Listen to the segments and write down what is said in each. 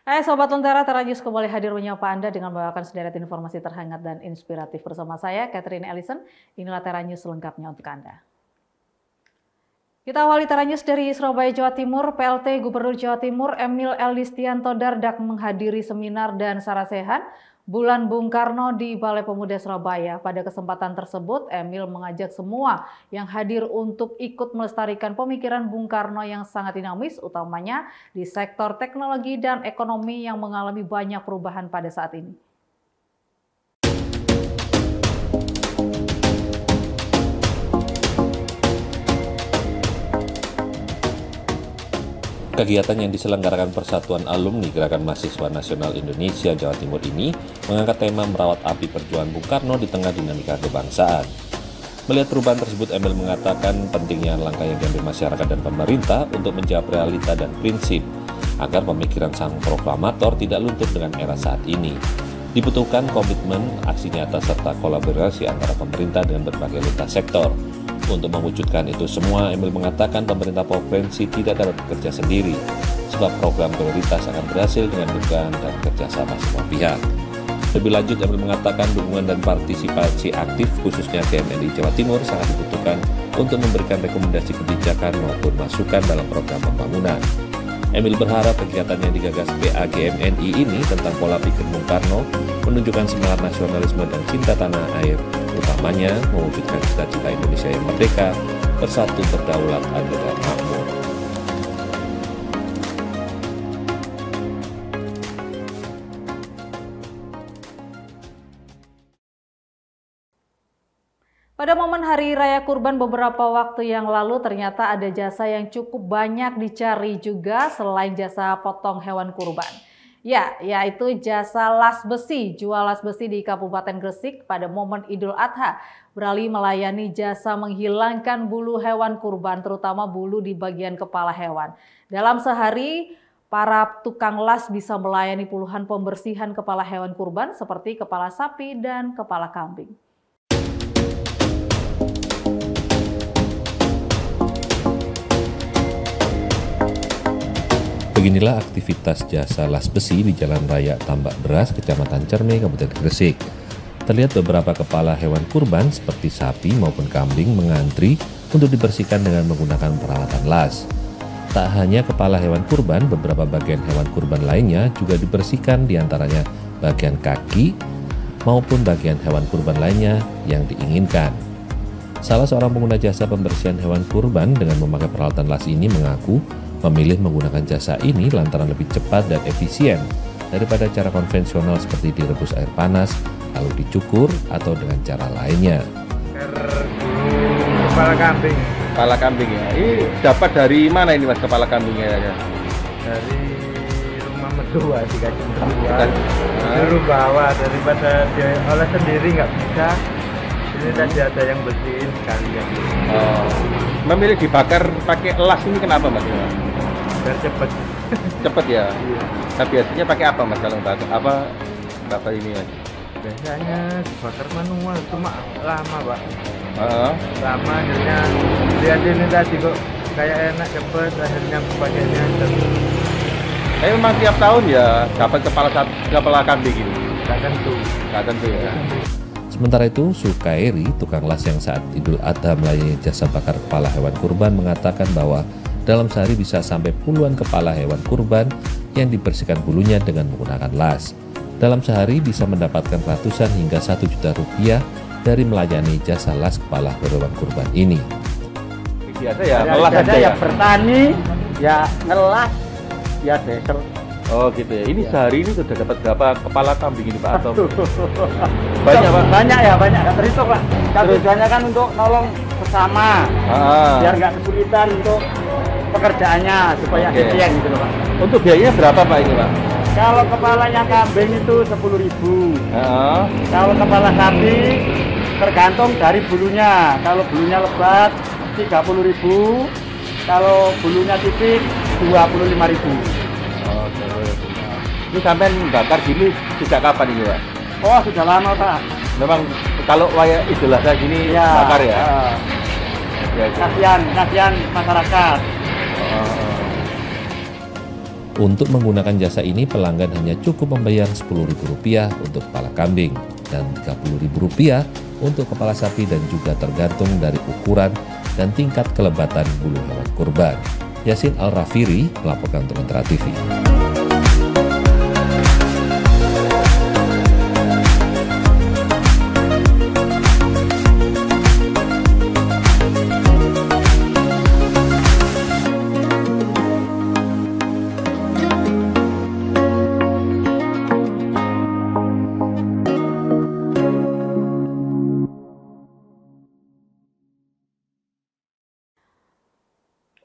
Hai Sobat Lentera, Tera News kembali hadir menyapa Anda dengan membawakan sederet informasi terhangat dan inspiratif bersama saya, Catherine Ellison. Inilah Tera News selengkapnya untuk Anda. Kita awali Tera News dari Surabaya, Jawa Timur. PLT Gubernur Jawa Timur Emil Eldistianto Dardak menghadiri seminar dan sarasehan Bulan Bung Karno di Balai Pemuda Surabaya. Pada kesempatan tersebut, Emil mengajak semua yang hadir untuk ikut melestarikan pemikiran Bung Karno yang sangat dinamis, utamanya di sektor teknologi dan ekonomi yang mengalami banyak perubahan pada saat ini. Kegiatan yang diselenggarakan Persatuan Alumni Gerakan Mahasiswa Nasional Indonesia Jawa Timur ini mengangkat tema merawat api perjuangan Bung Karno di tengah dinamika kebangsaan. Melihat perubahan tersebut, Emil mengatakan pentingnya langkah yang diambil masyarakat dan pemerintah untuk menjawab realita dan prinsip, agar pemikiran sang proklamator tidak luntur dengan era saat ini. Dibutuhkan komitmen, aksi nyata, serta kolaborasi antara pemerintah dengan berbagai lintas sektor. Untuk mewujudkan itu semua, Emil mengatakan pemerintah provinsi tidak dapat bekerja sendiri, sebab program prioritas akan berhasil dengan dukungan dan kerjasama semua pihak. Lebih lanjut, Emil mengatakan dukungan dan partisipasi aktif khususnya GMNI Jawa Timur sangat dibutuhkan untuk memberikan rekomendasi kebijakan maupun masukan dalam program pembangunan. Emil berharap kegiatan yang digagas PAGMNI ini tentang pola pikir Bung Karno menunjukkan semangat nasionalisme dan cinta tanah air, utamanya mewujudkan cita-cita Indonesia yang merdeka, bersatu, berdaulat, adil, dan makmur. Pada momen Hari Raya Kurban beberapa waktu yang lalu, ternyata ada jasa yang cukup banyak dicari juga selain jasa potong hewan kurban. Ya, yaitu jasa las besi. Jual las besi di Kabupaten Gresik pada momen Idul Adha beralih melayani jasa menghilangkan bulu hewan kurban, terutama bulu di bagian kepala hewan. Dalam sehari, para tukang las bisa melayani puluhan pembersihan kepala hewan kurban seperti kepala sapi dan kepala kambing. Beginilah aktivitas jasa las besi di Jalan Raya Tambak Beras, Kecamatan Cerme, Kabupaten Gresik. Terlihat beberapa kepala hewan kurban seperti sapi maupun kambing mengantri untuk dibersihkan dengan menggunakan peralatan las. Tak hanya kepala hewan kurban, beberapa bagian hewan kurban lainnya juga dibersihkan, diantaranya bagian kaki maupun bagian hewan kurban lainnya yang diinginkan. Salah seorang pengguna jasa pembersihan hewan kurban dengan memakai peralatan las ini mengaku memilih menggunakan jasa ini lantaran lebih cepat dan efisien daripada cara konvensional seperti direbus air panas, lalu dicukur, atau dengan cara lainnya. Kepala kambing. Kepala kambing ya. Ini dapat dari mana ini Mas kepala kambingnya? Dari rumah mertua, dikasih mertua. Suruh bawa daripada dia olah sendiri nggak bisa. Ini tadi ada yang bersihin sekalian. Oh. Memilih dibakar pakai las ini kenapa Mas? Biar cepet. Cepet ya. Iya. Nah, biasanya pakai apa Mas kalau bakar? Apa ini Mas? Biasanya dibakar manual, cuma lama Pak. Lama. Akhirnya lihat ini tadi kok kayak enak cepet, akhirnya pakainya. Tapi memang tiap tahun ya dapat kepala kambing ini. Nggak tentu. Nggak tentu ya. Sementara itu, Sukairi, tukang las yang saat Idul Adha melayani jasa bakar kepala hewan kurban, mengatakan bahwa dalam sehari bisa sampai puluhan kepala hewan kurban yang dibersihkan bulunya dengan menggunakan las. Dalam sehari bisa mendapatkan ratusan hingga 1 juta rupiah dari melayani jasa las kepala hewan kurban ini. Biasa ya, ngelas aja ya. Bertani, ya ngelas, ya deser. Oh gitu ya. Ini sehari ini sudah dapat berapa kepala kambing ini Pak? Atau banyak Pak? Banyak ya, banyak. Nggak terhitung Pak. Tujuannya kan untuk nolong sesama, biar nggak kesulitan untuk pekerjaannya supaya efisien gitu loh Pak. Untuk biayanya berapa Pak ini Pak? Kalau kepalanya kambing itu 10.000. Kalau kepala sapi tergantung dari bulunya. Kalau bulunya lebat 30.000. Kalau bulunya tipis 25.000. Ini sampai bakar gini sejak kapan ini Pak? Oh sudah lama Pak. Memang kalau waya Idul Adha gini ya, bakar ya? Kasihan masyarakat. Untuk menggunakan jasa ini, pelanggan hanya cukup membayar Rp10.000 untuk kepala kambing dan Rp30.000 untuk kepala sapi, dan juga tergantung dari ukuran dan tingkat kelebatan bulu hewan kurban. Yasin Al-Rafiri melaporkan untuk Lentera TV.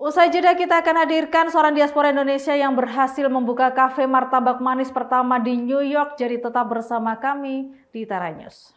Usai jeda kita akan hadirkan seorang diaspora Indonesia yang berhasil membuka kafe martabak manis pertama di New York. Jadi tetap bersama kami di Tara News.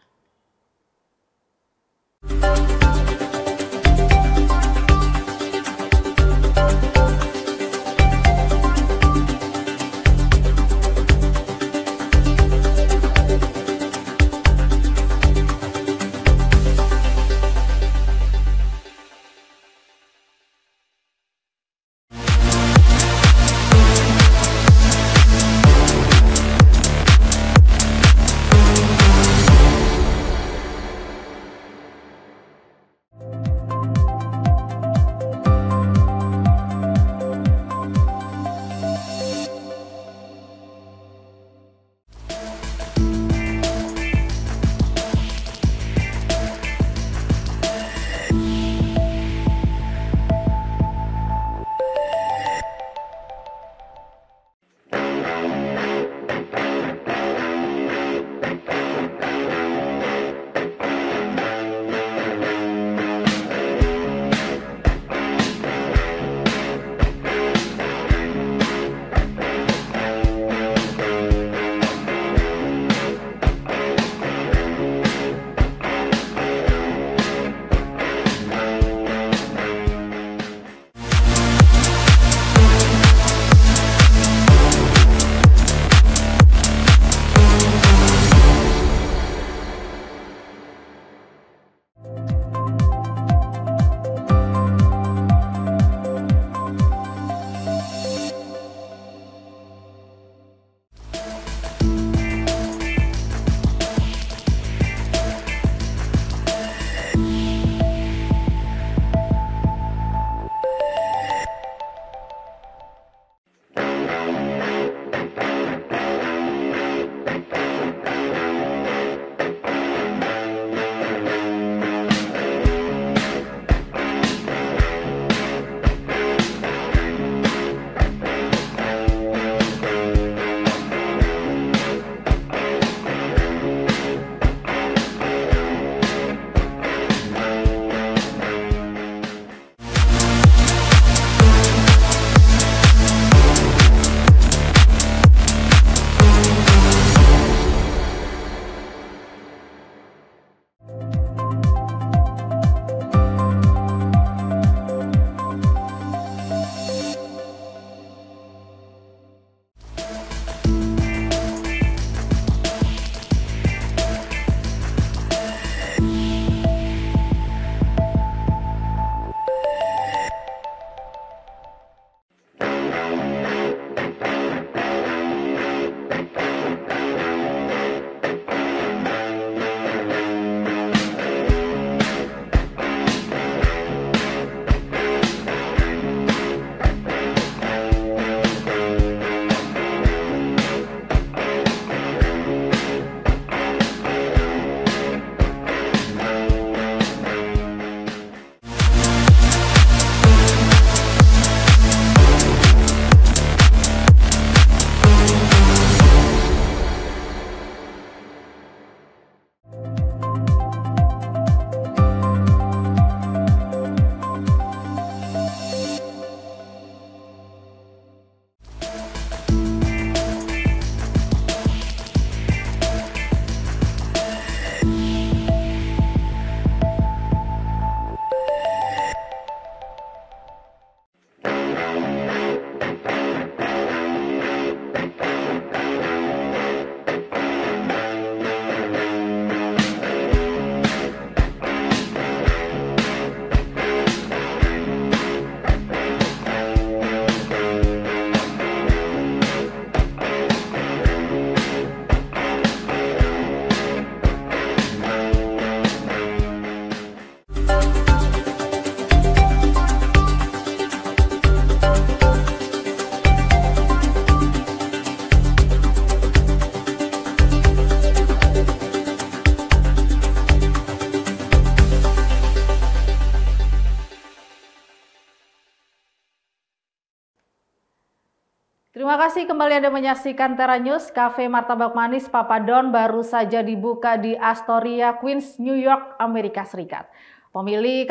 Terima kasih kembali Anda menyaksikan Tera News. Cafe Martabak Manis Papa Don baru saja dibuka di Astoria, Queens, New York, Amerika Serikat. Pemilik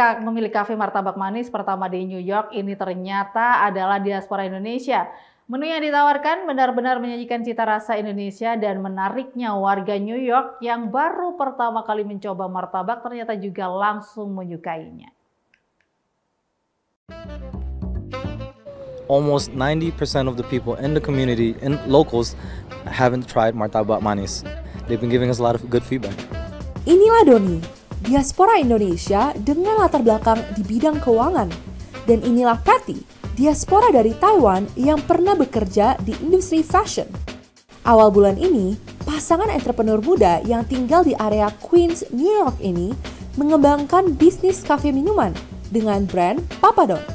Cafe Martabak Manis pertama di New York ini ternyata adalah diaspora Indonesia. Menu yang ditawarkan benar-benar menyajikan cita rasa Indonesia dan menariknya warga New York yang baru pertama kali mencoba martabak ternyata juga langsung menyukainya. Almost 90% of the people in the community and locals haven't tried martabak manis. They've been giving us a lot of good feedback. Inilah Doni, diaspora Indonesia dengan latar belakang di bidang keuangan. Dan inilah Patty, diaspora dari Taiwan yang pernah bekerja di industri fashion. Awal bulan ini, pasangan entrepreneur muda yang tinggal di area Queens, New York ini mengembangkan bisnis kafe minuman dengan brand Papa Don.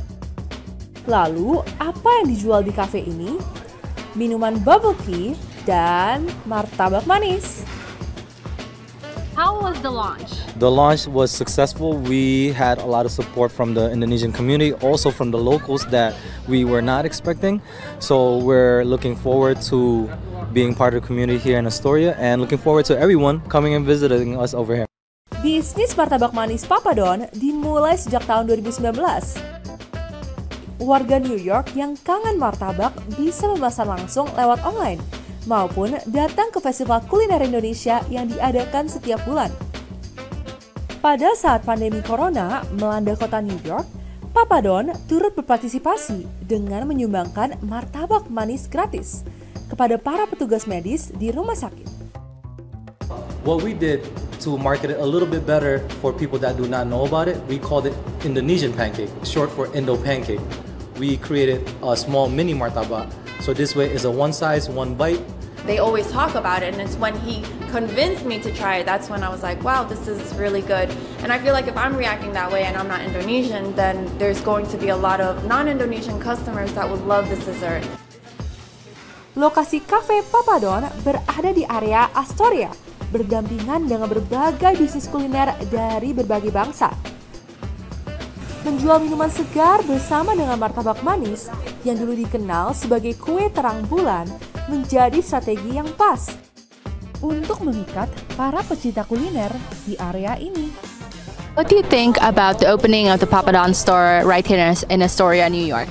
Lalu, apa yang dijual di kafe ini? Minuman bubble tea dan martabak manis. How was the launch? The launch was successful. We had a lot of support from the Indonesian community, also from the locals that we were not expecting. So we're looking forward to being part of the community here in Astoria and looking forward to everyone coming and visiting us over here. Bisnis martabak manis Papa Don dimulai sejak tahun 2019. Warga New York yang kangen martabak bisa memesan langsung lewat online maupun datang ke festival kuliner Indonesia yang diadakan setiap bulan. Pada saat pandemi corona melanda kota New York, Papa Don turut berpartisipasi dengan menyumbangkan martabak manis gratis kepada para petugas medis di rumah sakit. What we did to market it a little bit better for people that do not know about it, we called it Indonesian pancake, short for Indo pancake. We created a small mini martabak. So this way is a one size, one bite. They always talk about it, and it's when he convinced me to try it, that's when I was like, wow, this is really good. And I feel like if I'm reacting that way and I'm not Indonesian, then there's going to be a lot of non-Indonesian customers that would love this dessert. Lokasi Cafe Papa Don berada di area Astoria, berdampingan dengan berbagai bisnis kuliner dari berbagai bangsa. Menjual minuman segar bersama dengan martabak manis yang dulu dikenal sebagai kue terang bulan menjadi strategi yang pas untuk memikat para pecinta kuliner di area ini. What do you think about the opening of the Papa Don store right here in Astoria, New York?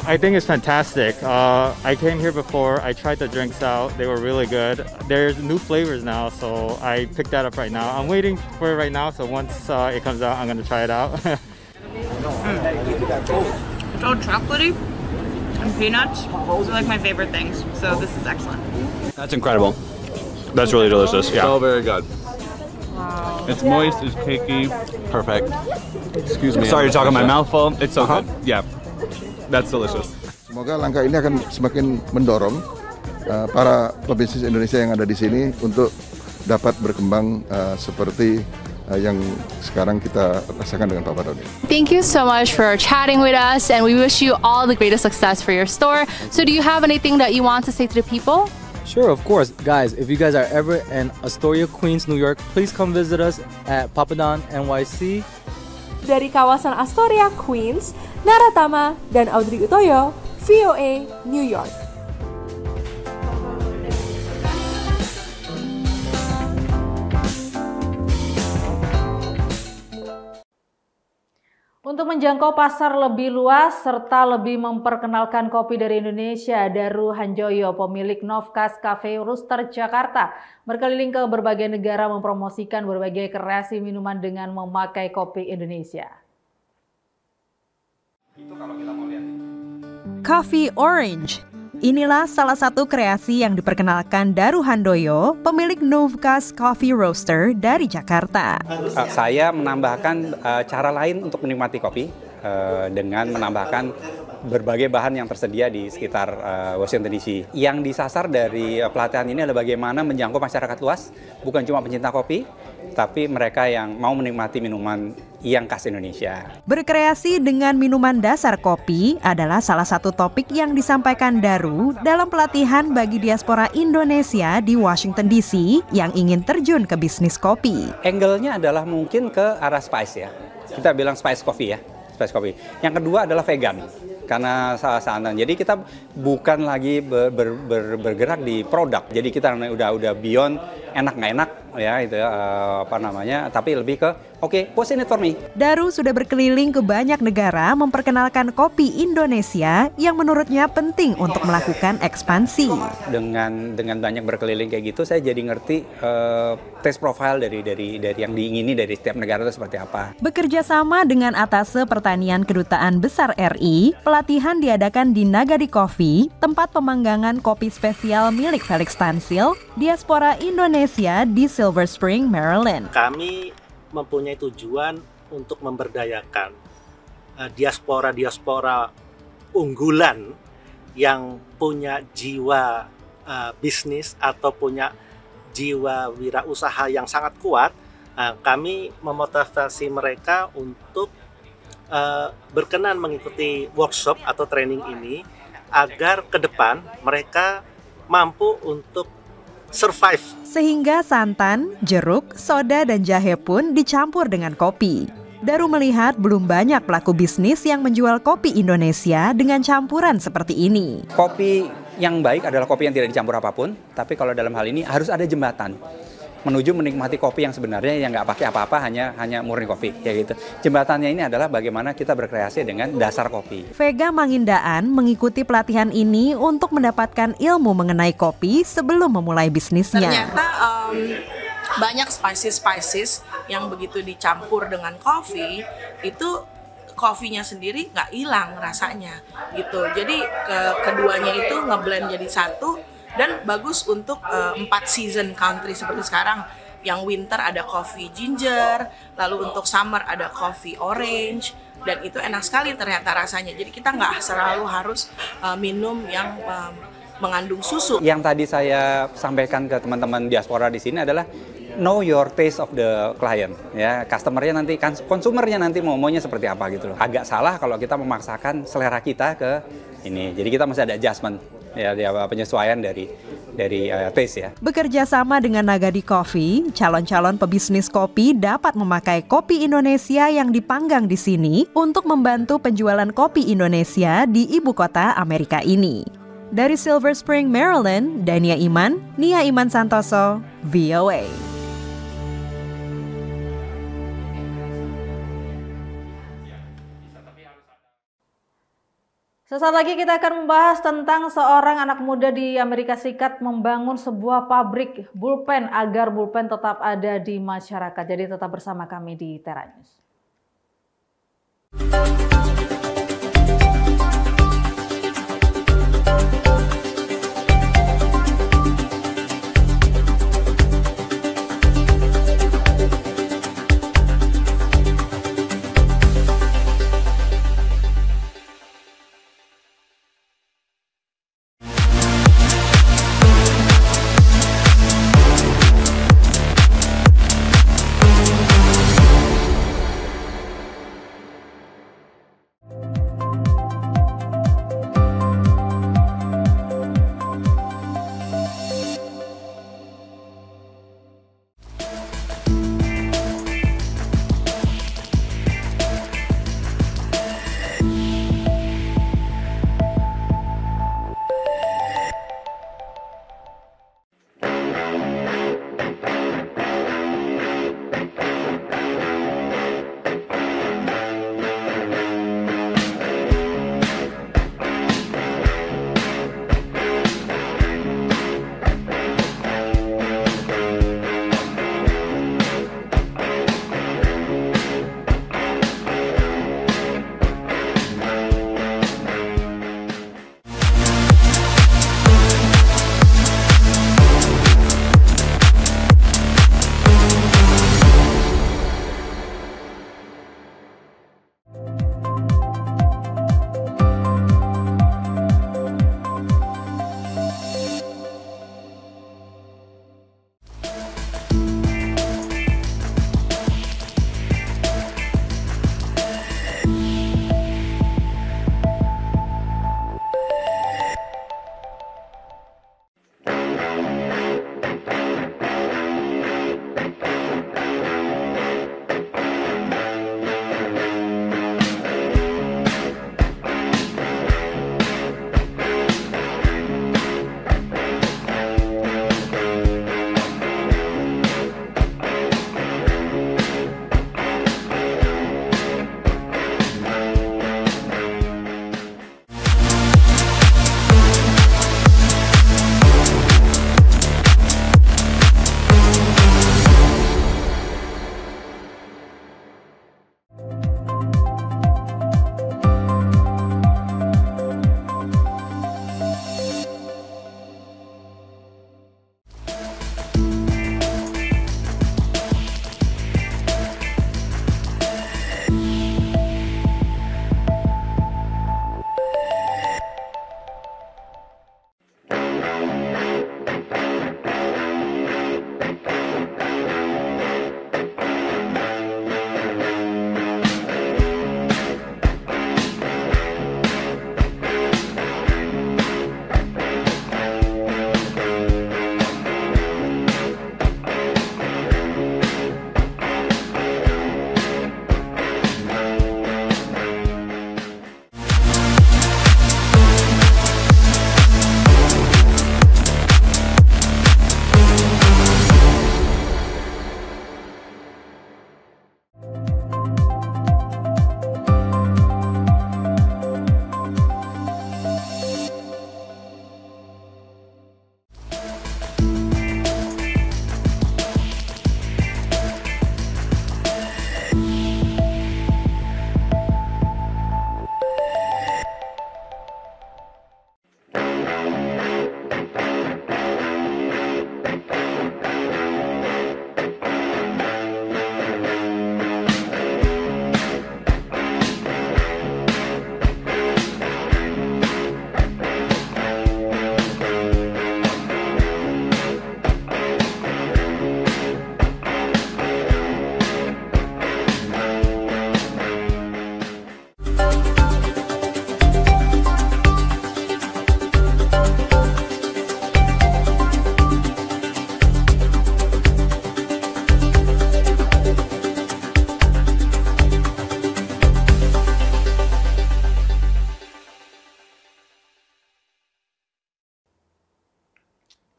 I think it's fantastic. I came here before. I tried the drinks out. They were really good. There's new flavors now, so I picked that up right now. I'm waiting for it right now, so once it comes out, I'm going to try it out. It's all chocolatey and peanuts. Those are like my favorite things, so this is excellent. That's incredible. That's really delicious. Yeah. So very good. Wow. It's moist, it's cakey. Perfect. Excuse me. Sorry to talk on my mouth full. It's so good. Yeah. That's delicious. Semoga langkah ini akan semakin mendorong para pebisnis Indonesia yang ada di sini untuk dapat berkembang seperti yang sekarang kita rasakan dengan Papa Don. Thank you so much for chatting with us, and we wish you all the greatest success for your store. So do you have anything that you want to say to the people? Sure, of course. Guys, if you guys are ever in Astoria, Queens, New York, please come visit us at Papa Don NYC. Dari kawasan Astoria, Queens, Naratama dan Audrey Utoyo, VOA, New York. Untuk menjangkau pasar lebih luas serta lebih memperkenalkan kopi dari Indonesia, Daru Hanjoyo, pemilik Novkas Cafe Roaster Jakarta, berkeliling ke berbagai negara mempromosikan berbagai kreasi minuman dengan memakai kopi Indonesia. Coffee Orange. Inilah salah satu kreasi yang diperkenalkan Daru Handoyo, pemilik Novkas Coffee Roaster dari Jakarta. Saya menambahkan cara lain untuk menikmati kopi dengan menambahkan berbagai bahan yang tersedia di sekitar Washington DC. Yang disasar dari pelatihan ini adalah bagaimana menjangkau masyarakat luas, bukan cuma pencinta kopi, tapi mereka yang mau menikmati minuman yang khas Indonesia. Berkreasi dengan minuman dasar kopi adalah salah satu topik yang disampaikan Daru dalam pelatihan bagi diaspora Indonesia di Washington DC yang ingin terjun ke bisnis kopi. Angle-nya adalah mungkin ke arah spice ya. Kita bilang spice coffee ya. Spice coffee. Yang kedua adalah vegan. karena sana. Jadi kita bukan lagi bergerak di produk. Jadi kita udah beyond enak nggak enak ya itu tapi lebih ke what's in it for me. Daru sudah berkeliling ke banyak negara memperkenalkan kopi Indonesia yang menurutnya penting untuk melakukan ekspansi. Dengan banyak berkeliling kayak gitu, saya jadi ngerti taste profile dari yang diingini dari setiap negara itu seperti apa. Bekerja sama dengan Atase Pertanian Kedutaan Besar RI, pelatihan diadakan di Nagadi Coffee, tempat pemanggangan kopi spesial milik Felix Tansil, Diaspora Indonesia di Silver Spring, Maryland. Kami mempunyai tujuan untuk memberdayakan diaspora unggulan yang punya jiwa bisnis atau punya jiwa wirausaha yang sangat kuat. Kami memotivasi mereka untuk berkenan mengikuti workshop atau training ini agar ke depan mereka mampu untuk survive. Sehingga santan, jeruk, soda, dan jahe pun dicampur dengan kopi. Daru melihat belum banyak pelaku bisnis yang menjual kopi Indonesia dengan campuran seperti ini. Kopi yang baik adalah kopi yang tidak dicampur apapun, tapi kalau dalam hal ini harus ada jembatan menuju menikmati kopi yang sebenarnya yang nggak pakai apa-apa, hanya murni kopi ya gitu. Jembatannya ini adalah bagaimana kita berkreasi dengan dasar kopi. Vega Mangindaan mengikuti pelatihan ini untuk mendapatkan ilmu mengenai kopi sebelum memulai bisnisnya. Ternyata banyak spices yang begitu dicampur dengan kopi itu kopinya sendiri nggak hilang rasanya gitu. Jadi keduanya itu ngeblend jadi satu. Dan bagus untuk 4 season country seperti sekarang. Yang winter ada coffee ginger, lalu untuk summer ada coffee orange, dan itu enak sekali ternyata rasanya. Jadi kita nggak selalu harus minum yang mengandung susu. Yang tadi saya sampaikan ke teman-teman diaspora di sini adalah know your taste of the client ya, customernya nanti kan konsumernya nanti maunya seperti apa gitu loh. Agak salah kalau kita memaksakan selera kita ke ini. Jadi kita masih ada adjustment ya penyesuaian dari taste ya. Bekerja sama dengan Nagadi Coffee, calon-calon pebisnis kopi dapat memakai kopi Indonesia yang dipanggang di sini untuk membantu penjualan kopi Indonesia di ibu kota Amerika ini. Dari Silver Spring, Maryland, Dania Iman, Nia Iman Santoso, VOA. Sesaat lagi kita akan membahas tentang seorang anak muda di Amerika Serikat membangun sebuah pabrik pulpen agar pulpen tetap ada di masyarakat. Jadi tetap bersama kami di Tera News.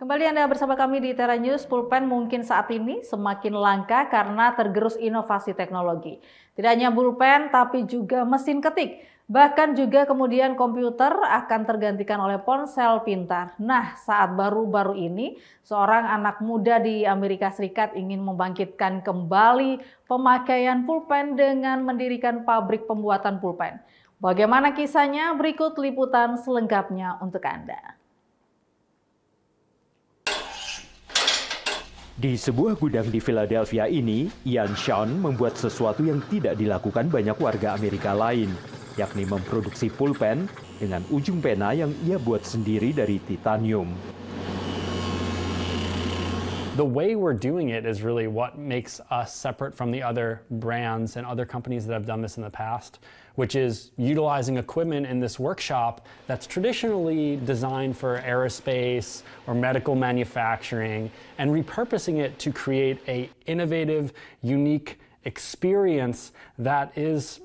Kembali Anda bersama kami di Tera News. Pulpen mungkin saat ini semakin langka karena tergerus inovasi teknologi. Tidak hanya pulpen, tapi juga mesin ketik. Bahkan juga kemudian komputer akan tergantikan oleh ponsel pintar. Nah, saat baru-baru ini, seorang anak muda di Amerika Serikat ingin membangkitkan kembali pemakaian pulpen dengan mendirikan pabrik pembuatan pulpen. Bagaimana kisahnya? Berikut liputan selengkapnya untuk Anda. Di sebuah gudang di Philadelphia ini, Ian Sean membuat sesuatu yang tidak dilakukan banyak warga Amerika lain, yakni memproduksi pulpen dengan ujung pena yang ia buat sendiri dari titanium. The way we're doing it is really what makes us separate from the other brands and other companies that have done this in the past, which is utilizing equipment in this workshop that's traditionally designed for aerospace or medical manufacturing and repurposing it to create an innovative, unique experience that is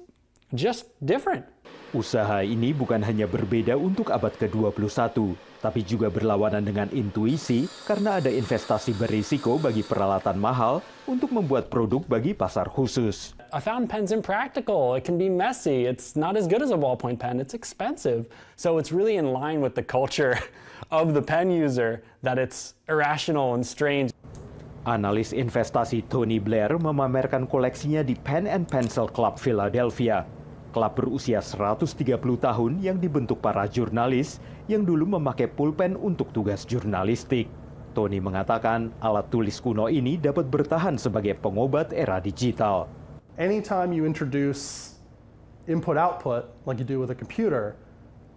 just different. Usaha ini bukan hanya berbeda untuk abad ke-21, tapi juga berlawanan dengan intuisi karena ada investasi berisiko bagi peralatan mahal untuk membuat produk bagi pasar khusus. A fountain pen's impractical. It can be messy. It's not as good as a ballpoint pen. It's expensive. So it's really in line with the culture of the pen user that it's irrational and strange. Analis investasi Tony Blair memamerkan koleksinya di Pen and Pencil Club Philadelphia. Klub berusia 130 tahun yang dibentuk para jurnalis yang dulu memakai pulpen untuk tugas jurnalistik. Tony mengatakan alat tulis kuno ini dapat bertahan sebagai pengobat era digital. Anytime you introduce input-output, like you do with a computer,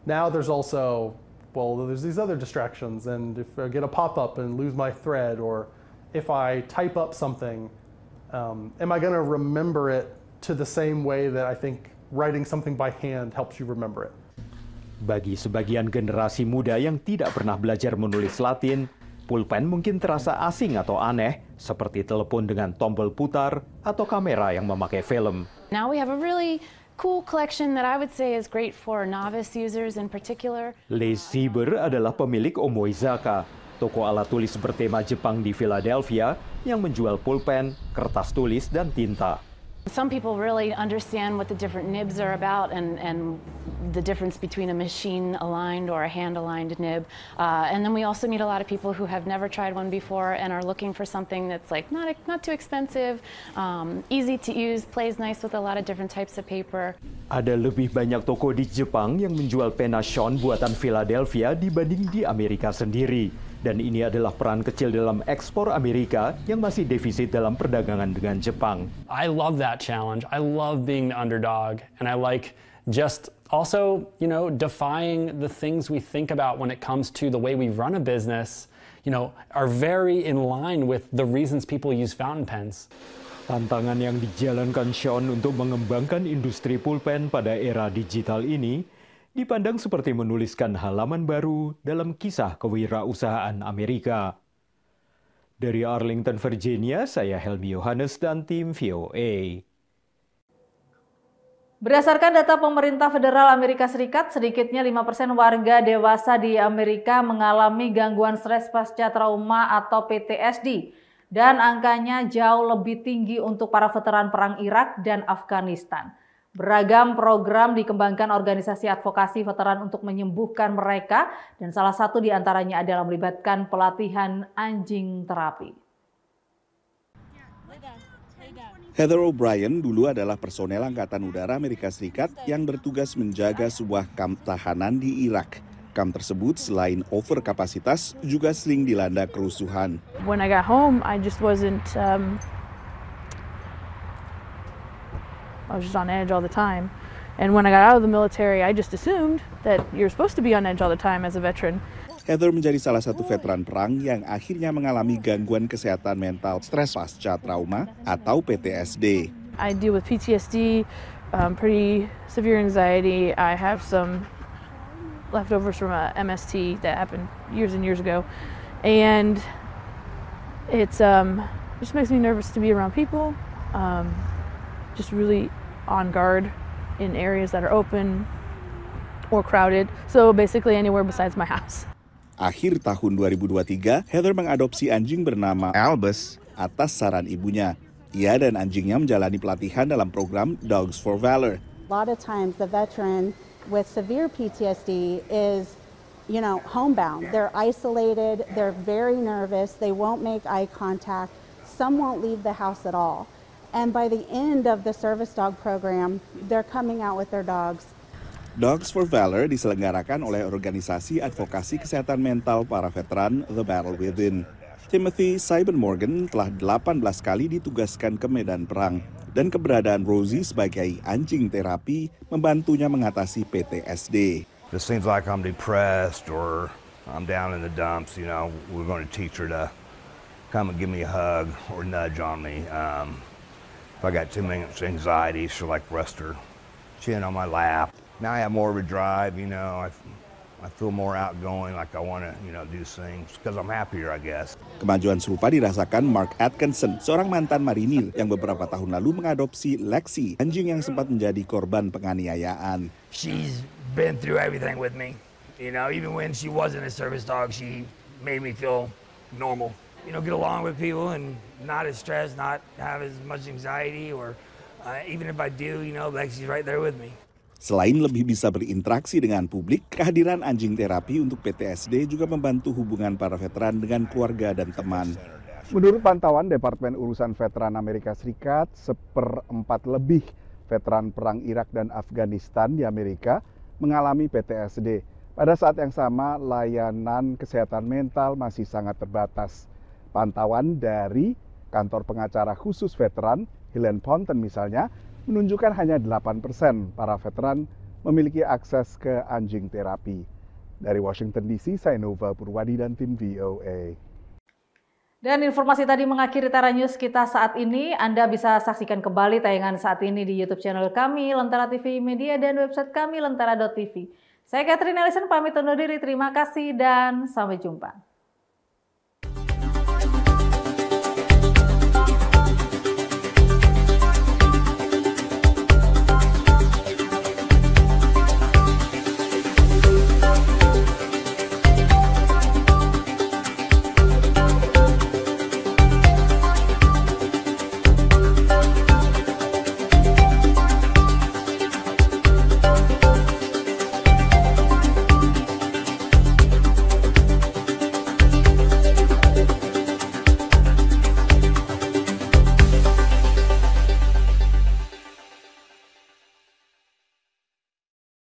now there's also, there's these other distractions, and if I get a pop-up and lose my thread, or if I type up something, am I going to remember it to the same way that I think writing something by hand helps you remember it? Bagi sebagian generasi muda yang tidak pernah belajar menulis Latin, pulpen mungkin terasa asing atau aneh, seperti telepon dengan tombol putar atau kamera yang memakai film. Now we have a really cool collection that I would say is great for novice users in particular. Les Sieber adalah pemilik Omoizaka, toko alat tulis bertema Jepang di Philadelphia yang menjual pulpen, kertas tulis, dan tinta. Some people really understand what the different nibs are about and the difference between a machine-aligned or a hand-aligned nib. And then we also meet a lot of people who have never tried one before and are looking for something that's like not too expensive, easy to use, plays nice with a lot of different types of paper. Ada lebih banyak toko di Jepang yang menjual pena Sean buatan Philadelphia dibanding di Amerika sendiri. Dan ini adalah peran kecil dalam ekspor Amerika yang masih defisit dalam perdagangan dengan Jepang. I love that challenge. I love being the underdog, and I like just also, defying the things we think about when it comes to the way we run a business, are very in line with the reasons people use fountain pens. Tantangan yang dijalankan Sean untuk mengembangkan industri pulpen pada era digital ini dipandang seperti menuliskan halaman baru dalam kisah kewirausahaan Amerika. Dari Arlington, Virginia, saya Helmi Yohanes dan tim VOA. Berdasarkan data pemerintah federal Amerika Serikat, sedikitnya 5% warga dewasa di Amerika mengalami gangguan stres pasca trauma atau PTSD. Dan angkanya jauh lebih tinggi untuk para veteran perang Irak dan Afghanistan. Beragam program dikembangkan organisasi advokasi veteran untuk menyembuhkan mereka, dan salah satu di antaranya adalah melibatkan pelatihan anjing terapi. Heather O'Brien dulu adalah personel Angkatan Udara Amerika Serikat yang bertugas menjaga sebuah kamp tahanan di Irak. Kamp tersebut selain overkapasitas juga sering dilanda kerusuhan. When I got home, I just wasn't I was just on edge all the time. And when I got out of the military, I just assumed that you're supposed to be on edge all the time as a veteran. Heather menjadi salah satu veteran perang yang akhirnya mengalami gangguan kesehatan mental stres pasca trauma atau PTSD. I deal with PTSD, pretty severe anxiety. I have some leftovers from a MST that happened years and years ago. And it's just makes me nervous to be around people. Just really on guard in areas that are open or crowded. So basically anywhere besides my house. Akhir tahun 2023, Heather mengadopsi anjing bernama Albus atas saran ibunya. Ia dan anjingnya menjalani pelatihan dalam program Dogs for Valor. A lot of times the veteran with severe PTSD is, homebound. They're isolated, they're very nervous, they won't make eye contact, some won't leave the house at all. And by the end of the service dog program, they're coming out with their dogs. Dogs for Valor diselenggarakan oleh organisasi advokasi kesehatan mental para veteran The Battle Within. Timothy Simon Morgan telah 18 kali ditugaskan ke medan perang, dan keberadaan Rosie sebagai anjing terapi membantunya mengatasi PTSD. If it seems like I'm depressed or I'm down in the dumps, we're going to teach her to come and give me a hug or nudge on me. If I got too much anxiety, she'll rest her chin on my lap. Now I have more of a drive, I feel more outgoing, like I want to, do things because I'm happier, I guess. Kemajuan serupa dirasakan Mark Atkinson, seorang mantan marinir yang beberapa tahun lalu mengadopsi Lexi, anjing yang sempat menjadi korban penganiayaan. She's been through everything with me. Even when she wasn't a service dog, she made me feel normal. Get along with people and not as stressed, not have as much anxiety, or even if I do, Lexi's right there with me. Selain lebih bisa berinteraksi dengan publik, kehadiran anjing terapi untuk PTSD juga membantu hubungan para veteran dengan keluarga dan teman. Menurut pantauan Departemen Urusan Veteran Amerika Serikat, 1/4 lebih veteran perang Irak dan Afghanistan di Amerika mengalami PTSD. Pada saat yang sama, layanan kesehatan mental masih sangat terbatas. Pantauan dari kantor pengacara khusus veteran, Helen Ponton misalnya, menunjukkan hanya 8% para veteran memiliki akses ke anjing terapi. Dari Washington DC, saya Nova Purwadi dan tim VOA. Dan informasi tadi mengakhiri Tara News kita saat ini. Anda bisa saksikan kembali tayangan saat ini di YouTube channel kami, Lentera TV Media, dan website kami, lentera.tv. Saya Catherine Ellison pamit undur diri, terima kasih dan sampai jumpa.